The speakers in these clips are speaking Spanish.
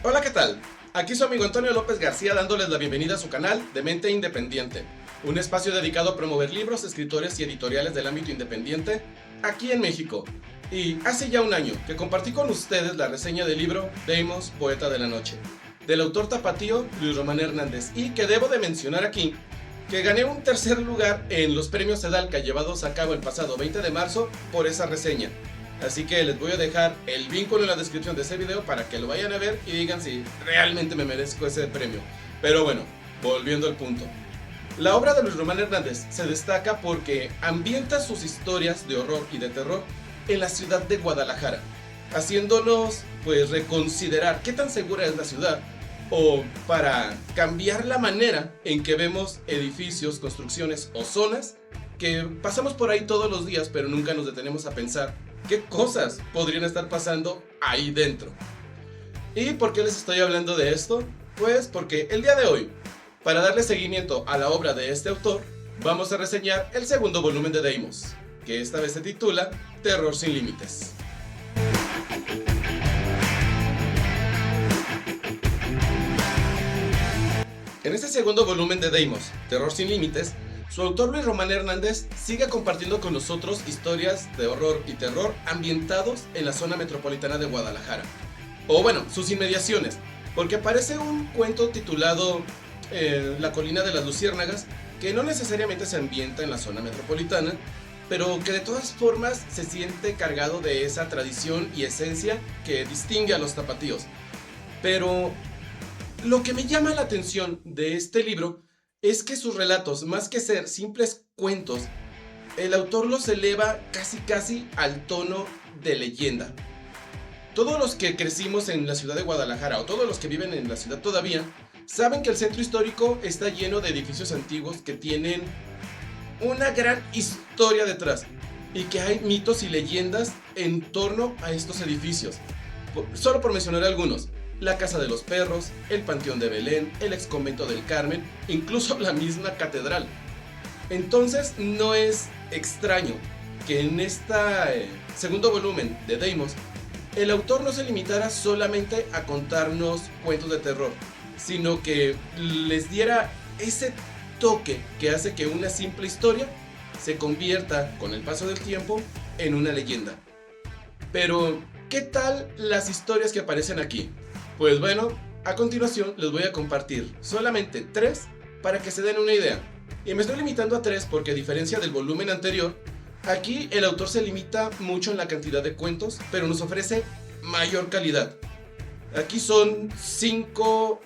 Hola, ¿qué tal? Aquí su amigo Antonio López García dándoles la bienvenida a su canal de Mente Independiente, un espacio dedicado a promover libros, escritores y editoriales del ámbito independiente aquí en México. Y hace ya un año que compartí con ustedes la reseña del libro Deimos, Poeta de la Noche, del autor tapatío Luis Román Hernández, y que debo de mencionar aquí que gané un tercer lugar en los premios Sedalca llevados a cabo el pasado 20 de marzo por esa reseña. Así que les voy a dejar el vínculo en la descripción de ese video para que lo vayan a ver y digan si realmente me merezco ese premio. Pero bueno, volviendo al punto. La obra de Luis Román Hernández se destaca porque ambienta sus historias de horror y de terror en la ciudad de Guadalajara, haciéndonos pues reconsiderar qué tan segura es la ciudad, o para cambiar la manera en que vemos edificios, construcciones o zonas que pasamos por ahí todos los días pero nunca nos detenemos a pensar qué cosas podrían estar pasando ahí dentro. ¿Y por qué les estoy hablando de esto? Pues porque el día de hoy, para darle seguimiento a la obra de este autor, vamos a reseñar el segundo volumen de Deimos, que esta vez se titula Terror sin límites. En este segundo volumen de Deimos, Terror sin límites, su autor Luis Román Hernández sigue compartiendo con nosotros historias de horror y terror ambientados en la zona metropolitana de Guadalajara. O bueno, sus inmediaciones, porque aparece un cuento titulado La colina de las luciérnagas, que no necesariamente se ambienta en la zona metropolitana, pero que de todas formas se siente cargado de esa tradición y esencia que distingue a los tapatíos. Pero lo que me llama la atención de este libro es que sus relatos, más que ser simples cuentos, el autor los eleva casi al tono de leyenda. Todos los que crecimos en la ciudad de Guadalajara, o todos los que viven en la ciudad todavía, saben que el centro histórico está lleno de edificios antiguos que tienen una gran historia detrás, y que hay mitos y leyendas en torno a estos edificios. Solo por mencionar algunos: la Casa de los Perros, el Panteón de Belén, el ex convento del Carmen, incluso la misma catedral. Entonces no es extraño que en este segundo volumen de Deimos el autor no se limitara solamente a contarnos cuentos de terror, sino que les diera ese toque que hace que una simple historia se convierta con el paso del tiempo en una leyenda. Pero, ¿qué tal las historias que aparecen aquí? Pues bueno, a continuación les voy a compartir solamente 3 para que se den una idea. Y me estoy limitando a 3 porque, a diferencia del volumen anterior, aquí el autor se limita mucho en la cantidad de cuentos, pero nos ofrece mayor calidad. Aquí son 5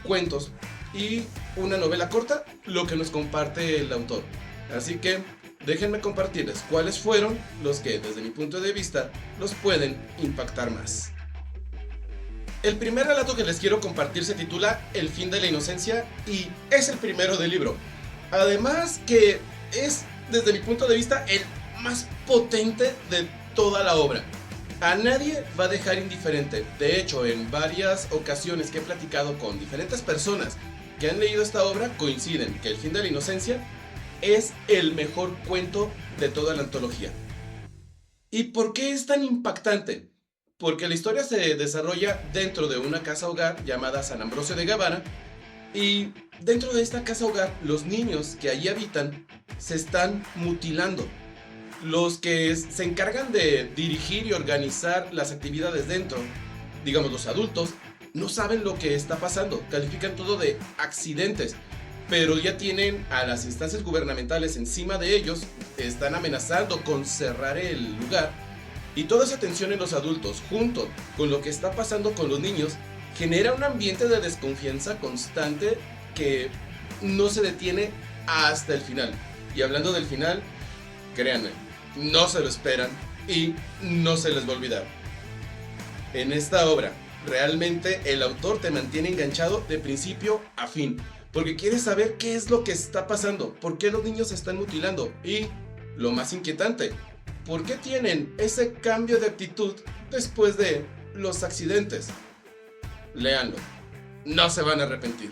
cuentos y una novela corta, lo que nos comparte el autor. Así que déjenme compartirles cuáles fueron los que, desde mi punto de vista, los pueden impactar más. El primer relato que les quiero compartir se titula El fin de la inocencia y es el primero del libro. Además que es, desde mi punto de vista, el más potente de toda la obra. A nadie va a dejar indiferente. De hecho, en varias ocasiones que he platicado con diferentes personas que han leído esta obra, coinciden que El fin de la inocencia es el mejor cuento de toda la antología. ¿Y por qué es tan impactante? Porque la historia se desarrolla dentro de una casa hogar llamada San Ambrosio de Guevara, y dentro de esta casa hogar los niños que allí habitan se están mutilando. Los que se encargan de dirigir y organizar las actividades dentro, digamos los adultos, no saben lo que está pasando, califican todo de accidentes, pero ya tienen a las instancias gubernamentales encima de ellos, están amenazando con cerrar el lugar. Y toda esa tensión en los adultos, junto con lo que está pasando con los niños, genera un ambiente de desconfianza constante que no se detiene hasta el final. Y hablando del final, créanme, no se lo esperan y no se les va a olvidar. En esta obra, realmente el autor te mantiene enganchado de principio a fin, porque quieres saber qué es lo que está pasando, por qué los niños se están mutilando y, lo más inquietante, ¿por qué tienen ese cambio de actitud después de los accidentes? Léanlo, no se van a arrepentir.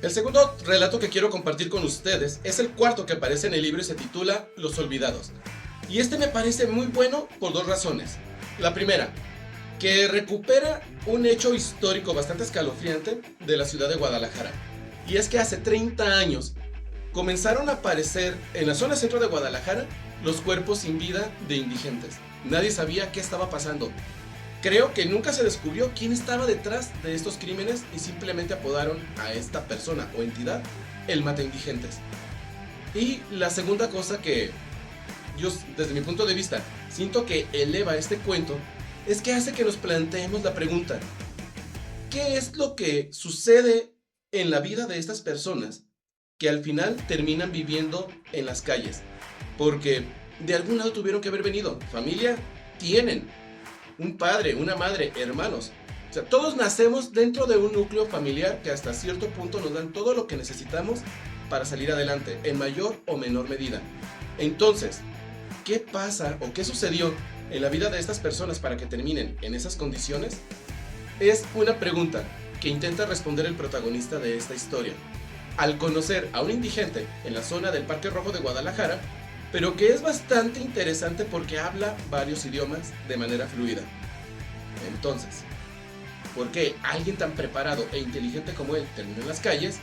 El segundo relato que quiero compartir con ustedes es el cuarto que aparece en el libro y se titula Los Olvidados. Y este me parece muy bueno por 2 razones. La primera, que recupera un hecho histórico bastante escalofriante de la ciudad de Guadalajara. Y es que hace 30 años comenzaron a aparecer en la zona centro de Guadalajara los cuerpos sin vida de indigentes. Nadie sabía qué estaba pasando. Creo que nunca se descubrió quién estaba detrás de estos crímenes y simplemente apodaron a esta persona o entidad el mata indigentes. Y la segunda cosa que yo, desde mi punto de vista, siento que eleva este cuento es que hace que nos planteemos la pregunta: ¿qué es lo que sucede en la vida de estas personas que al final terminan viviendo en las calles? Porque de algún lado tuvieron que haber venido. Familia tienen, un padre, una madre, hermanos. O sea, todos nacemos dentro de un núcleo familiar que hasta cierto punto nos dan todo lo que necesitamos para salir adelante, en mayor o menor medida. Entonces, ¿qué pasa o qué sucedió en la vida de estas personas para que terminen en esas condiciones? Es una pregunta que intenta responder el protagonista de esta historia, al conocer a un indigente en la zona del Parque Rojo de Guadalajara, pero que es bastante interesante porque habla varios idiomas de manera fluida. Entonces, ¿por qué alguien tan preparado e inteligente como él terminó en las calles?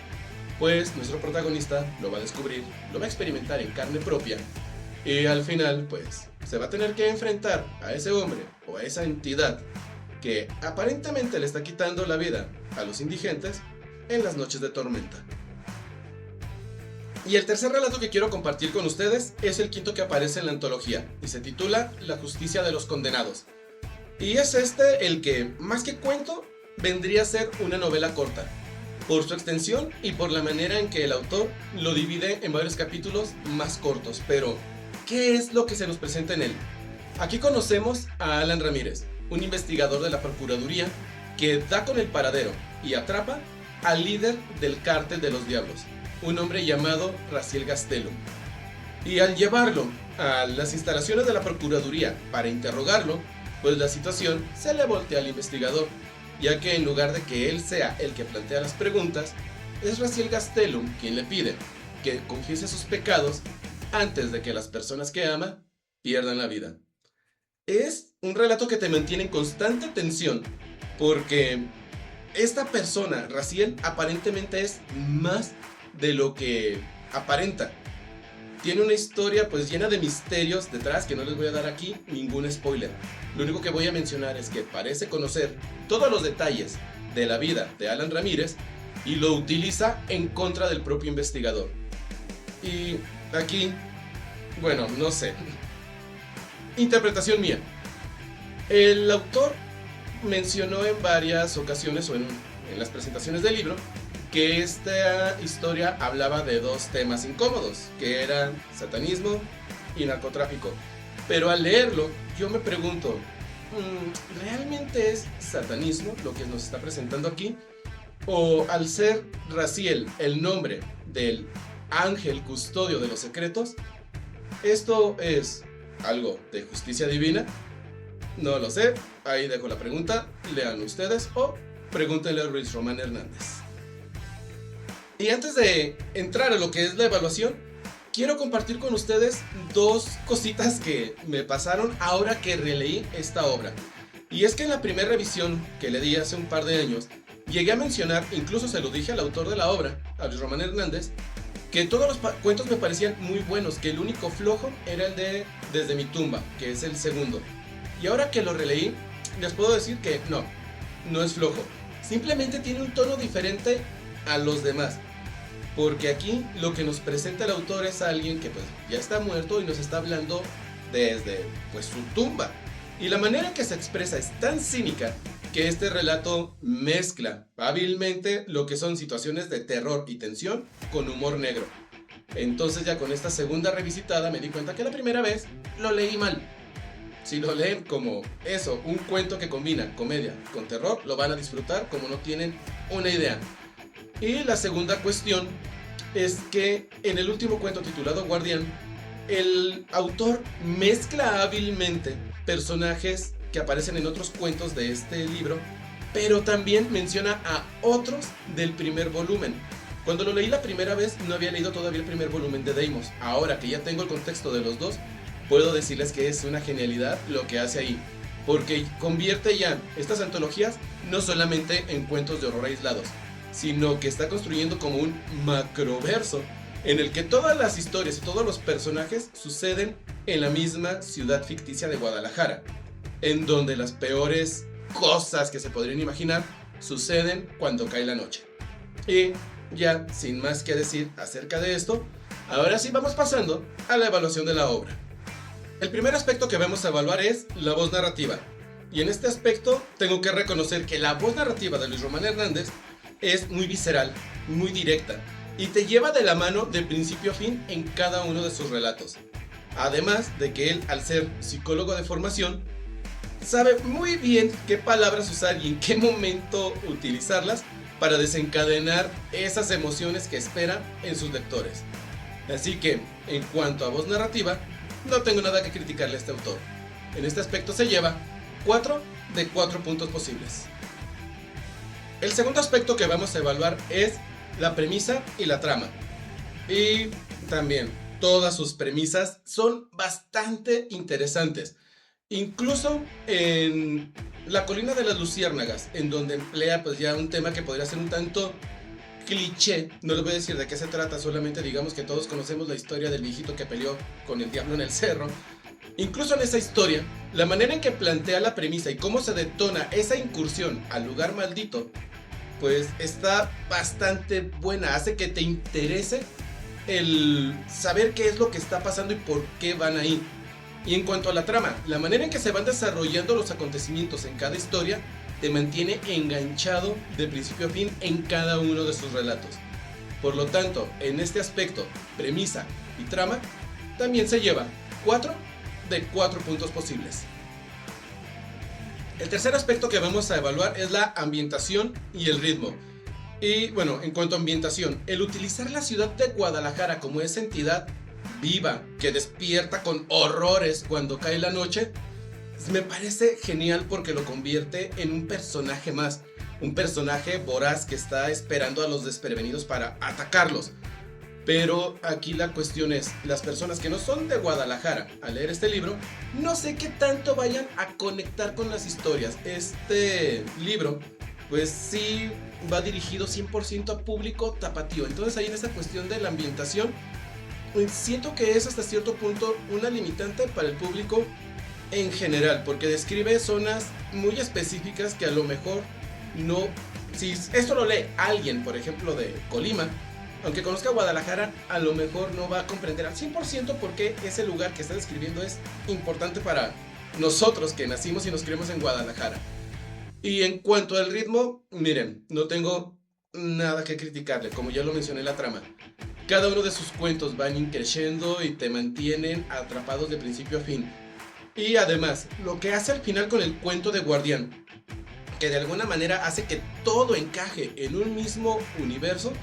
Pues nuestro protagonista lo va a descubrir, lo va a experimentar en carne propia, y al final pues se va a tener que enfrentar a ese hombre o a esa entidad que aparentemente le está quitando la vida a los indigentes en las noches de tormenta. Y el tercer relato que quiero compartir con ustedes es el quinto que aparece en la antología y se titula La justicia de los condenados. Y es este el que, más que cuento, vendría a ser una novela corta, por su extensión y por la manera en que el autor lo divide en varios capítulos más cortos. Pero, ¿qué es lo que se nos presenta en él? Aquí conocemos a Alan Ramírez, un investigador de la Procuraduría que da con el paradero y atrapa al líder del Cártel de los Diablos, un hombre llamado Raziel Gastelum. Y al llevarlo a las instalaciones de la Procuraduría para interrogarlo, pues la situación se le voltea al investigador, ya que en lugar de que él sea el que plantea las preguntas, es Raziel Gastelum quien le pide que confiese sus pecados antes de que las personas que ama pierdan la vida. Es un relato que te mantiene en constante tensión, porque esta persona, Raziel, aparentemente es más de lo que aparenta. Tiene una historia pues llena de misterios detrás que no les voy a dar aquí ningún spoiler. Lo único que voy a mencionar es que parece conocer todos los detalles de la vida de Alan Ramírez y lo utiliza en contra del propio investigador. Y aquí, bueno, no sé. Interpretación mía. El autor mencionó en varias ocasiones o en las presentaciones del libro que esta historia hablaba de dos temas incómodos, que eran satanismo y narcotráfico. Pero al leerlo, yo me pregunto, ¿realmente es satanismo lo que nos está presentando aquí? ¿O al ser Raziel el nombre del ángel custodio de los secretos, esto es algo de justicia divina? No lo sé, ahí dejo la pregunta, lean ustedes o pregúntenle a Luis Román Hernández. Y antes de entrar a lo que es la evaluación, quiero compartir con ustedes dos cositas que me pasaron ahora que releí esta obra. Y es que en la primera revisión que le di hace un par de años, llegué a mencionar, incluso se lo dije al autor de la obra, a Luis Román Hernández, que todos los cuentos me parecían muy buenos, que el único flojo era el de Desde mi tumba, que es el segundo. Y ahora que lo releí, les puedo decir que no es flojo. Simplemente tiene un tono diferente a los demás. Porque aquí lo que nos presenta el autor es alguien que pues ya está muerto y nos está hablando desde pues su tumba. Y la manera en que se expresa es tan cínica que este relato mezcla hábilmente lo que son situaciones de terror y tensión con humor negro. Entonces ya con esta segunda revisitada me di cuenta que la primera vez lo leí mal. Si lo leen como eso, un cuento que combina comedia con terror, lo van a disfrutar como no tienen una idea. Y la segunda cuestión es que en el último cuento titulado Guardián, el autor mezcla hábilmente personajes que aparecen en otros cuentos de este libro, pero también menciona a otros del primer volumen. Cuando lo leí la primera vez no había leído todavía el primer volumen de Deimos. Ahora que ya tengo el contexto de los dos, puedo decirles que es una genialidad lo que hace ahí. porque convierte ya estas antologías no solamente en cuentos de horror aislados, sino que está construyendo como un macroverso en el que todas las historias y todos los personajes suceden en la misma ciudad ficticia de Guadalajara, en donde las peores cosas que se podrían imaginar suceden cuando cae la noche. Y ya, sin más que decir acerca de esto, ahora sí vamos pasando a la evaluación de la obra. El primer aspecto que vamos a evaluar es la voz narrativa. Y en este aspecto tengo que reconocer que la voz narrativa de Luis Román Hernández es muy visceral, muy directa, y te lleva de la mano de principio a fin en cada uno de sus relatos. Además de que él, al ser psicólogo de formación, sabe muy bien qué palabras usar y en qué momento utilizarlas para desencadenar esas emociones que espera en sus lectores. Así que, en cuanto a voz narrativa, no tengo nada que criticarle a este autor. En este aspecto se lleva 4 de 4 puntos posibles. El segundo aspecto que vamos a evaluar es la premisa y la trama. Y también todas sus premisas son bastante interesantes. Incluso en La colina de las luciérnagas, en donde emplea pues ya un tema que podría ser un tanto cliché. No les voy a decir de qué se trata, solamente digamos que todos conocemos la historia del viejito que peleó con el diablo en el cerro. Incluso en esa historia, la manera en que plantea la premisa y cómo se detona esa incursión al lugar maldito, pues está bastante buena, hace que te interese el saber qué es lo que está pasando y por qué van ahí. Y en cuanto a la trama, la manera en que se van desarrollando los acontecimientos en cada historia te mantiene enganchado de principio a fin en cada uno de sus relatos. Por lo tanto, en este aspecto, premisa y trama, también se lleva 4 de 4 puntos posibles. El tercer aspecto que vamos a evaluar es la ambientación y el ritmo. Y bueno, en cuanto a ambientación, el utilizar la ciudad de Guadalajara como esa entidad viva que despierta con horrores cuando cae la noche, me parece genial porque lo convierte en un personaje más, un personaje voraz que está esperando a los desprevenidos para atacarlos. Pero aquí la cuestión es, las personas que no son de Guadalajara al leer este libro, no sé qué tanto vayan a conectar con las historias. Este libro, pues sí va dirigido 100% a público tapatío. Entonces ahí en esa cuestión de la ambientación, siento que es hasta cierto punto una limitante para el público en general, porque describe zonas muy específicas que a lo mejor no... Si esto lo lee alguien, por ejemplo, de Colima, aunque conozca Guadalajara, a lo mejor no va a comprender al 100% por qué ese lugar que está describiendo es importante para nosotros que nacimos y nos criamos en Guadalajara. Y en cuanto al ritmo, miren, no tengo nada que criticarle, como ya lo mencioné en la trama. Cada uno de sus cuentos van increciendo y te mantienen atrapados de principio a fin. Y además, lo que hace al final con el cuento de Guardián, que de alguna manera hace que todo encaje en un mismo universo,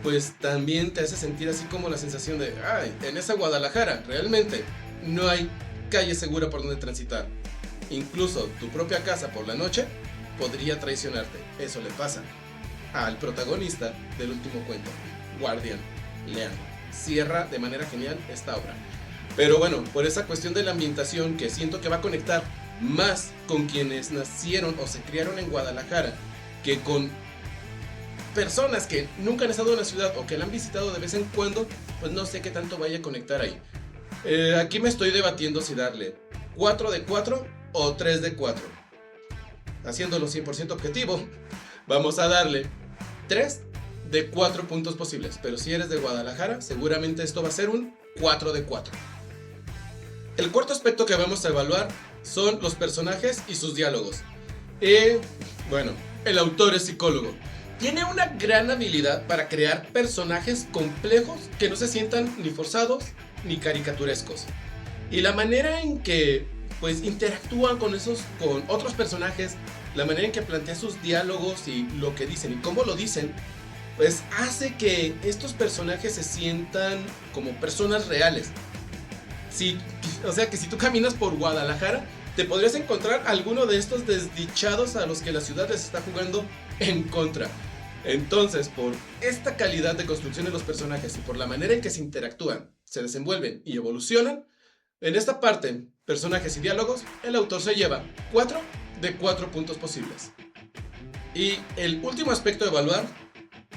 pues también te hace sentir así como la sensación de, ay, en esa Guadalajara realmente no hay calle segura por donde transitar. Incluso tu propia casa por la noche podría traicionarte. Eso le pasa al protagonista del último cuento, Guardián. Lean, cierra de manera genial esta obra. Pero bueno, por esa cuestión de la ambientación que siento que va a conectar más con quienes nacieron o se criaron en Guadalajara que con personas que nunca han estado en la ciudad o que la han visitado de vez en cuando, pues no sé qué tanto vaya a conectar ahí. Aquí me estoy debatiendo si darle 4 de 4 o 3 de 4. Haciéndolo 100% objetivo, vamos a darle 3 de 4 puntos posibles. Pero si eres de Guadalajara, seguramente esto va a ser un 4 de 4. El cuarto aspecto que vamos a evaluar son los personajes y sus diálogos. Bueno, el autor es psicólogo. Tiene una gran habilidad para crear personajes complejos que no se sientan ni forzados ni caricaturescos. Y la manera en que pues interactúan con otros personajes, la manera en que plantea sus diálogos y lo que dicen y cómo lo dicen, pues hace que estos personajes se sientan como personas reales. O sea que si tú caminas por Guadalajara, te podrías encontrar alguno de estos desdichados a los que la ciudad les está jugando en contra. Entonces, por esta calidad de construcción de los personajes y por la manera en que se interactúan, se desenvuelven y evolucionan, en esta parte personajes y diálogos, el autor se lleva 4 de 4 puntos posibles. Y el último aspecto a evaluar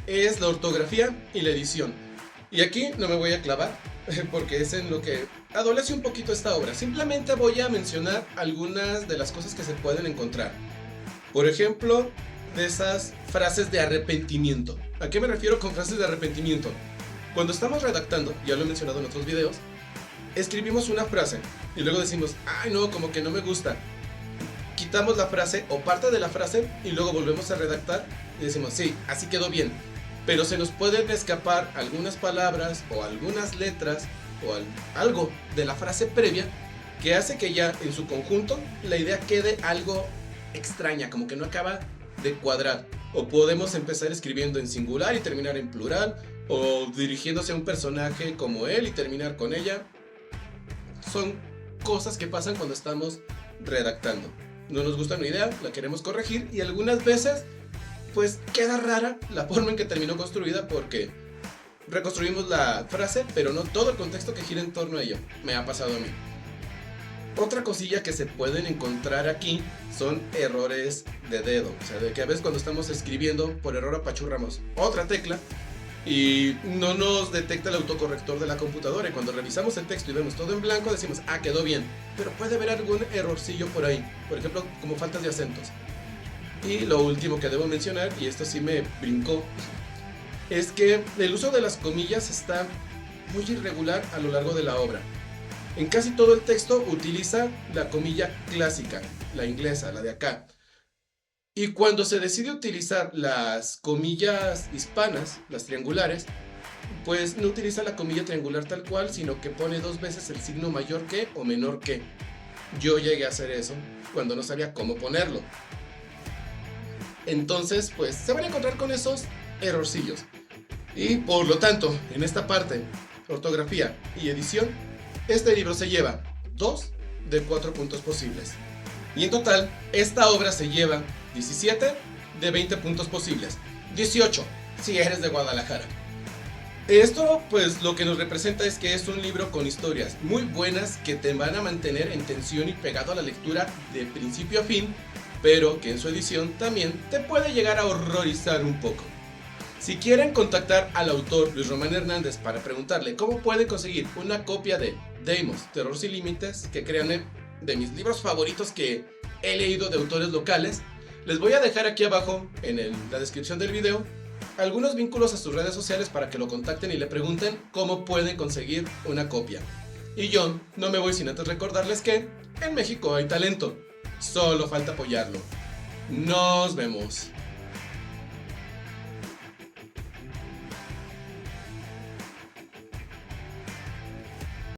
es la ortografía y la edición. Y aquí no me voy a clavar, porque es en lo que adolece un poquito esta obra. Simplemente voy a mencionar algunas de las cosas que se pueden encontrar. Por ejemplo, de esas frases de arrepentimiento. ¿A qué me refiero con frases de arrepentimiento? Cuando estamos redactando, ya lo he mencionado en otros videos, escribimos una frase y luego decimos, ay no, como que no me gusta. Quitamos la frase o parte de la frase y luego volvemos a redactar y decimos, sí, así quedó bien. Pero se nos pueden escapar algunas palabras o algunas letras o algo de la frase previa que hace que ya en su conjunto la idea quede algo extraña, como que no acaba de cuadrar. O podemos empezar escribiendo en singular y terminar en plural, o dirigiéndose a un personaje como él y terminar con ella. Son cosas que pasan cuando estamos redactando. No nos gusta una idea, la queremos corregir y algunas veces pues queda rara la forma en que terminó construida porque reconstruimos la frase, pero no todo el contexto que gira en torno a ello. Me ha pasado a mí. Otra cosilla que se pueden encontrar aquí son errores de dedo. O sea, de que a veces cuando estamos escribiendo, por error apachurramos otra tecla y no nos detecta el autocorrector de la computadora. Y cuando revisamos el texto y vemos todo en blanco, decimos, ah, quedó bien. Pero puede haber algún errorcillo por ahí. Por ejemplo, como faltas de acentos. Y lo último que debo mencionar, y esto sí me brincó, es que el uso de las comillas está muy irregular a lo largo de la obra. En casi todo el texto utiliza la comilla clásica, la inglesa, la de acá. Y cuando se decide utilizar las comillas hispanas, las triangulares, pues no utiliza la comilla triangular tal cual, sino que pone 2 veces el signo mayor que o menor que. Yo llegué a hacer eso cuando no sabía cómo ponerlo. Entonces, pues se van a encontrar con esos errorcillos. Y por lo tanto, en esta parte, ortografía y edición, este libro se lleva 2 de 4 puntos posibles. Y en total, esta obra se lleva 17 de 20 puntos posibles. 18 si eres de Guadalajara. Esto pues lo que nos representa es que es un libro con historias muy buenas que te van a mantener en tensión y pegado a la lectura de principio a fin, pero que en su edición también te puede llegar a horrorizar un poco. Si quieren contactar al autor Luis Román Hernández para preguntarle cómo pueden conseguir una copia de Deimos, Terror sin Límites, que créanme, de mis libros favoritos que he leído de autores locales, les voy a dejar aquí abajo en la descripción del video algunos vínculos a sus redes sociales para que lo contacten y le pregunten cómo pueden conseguir una copia. Y yo no me voy sin antes recordarles que en México hay talento, solo falta apoyarlo. Nos vemos.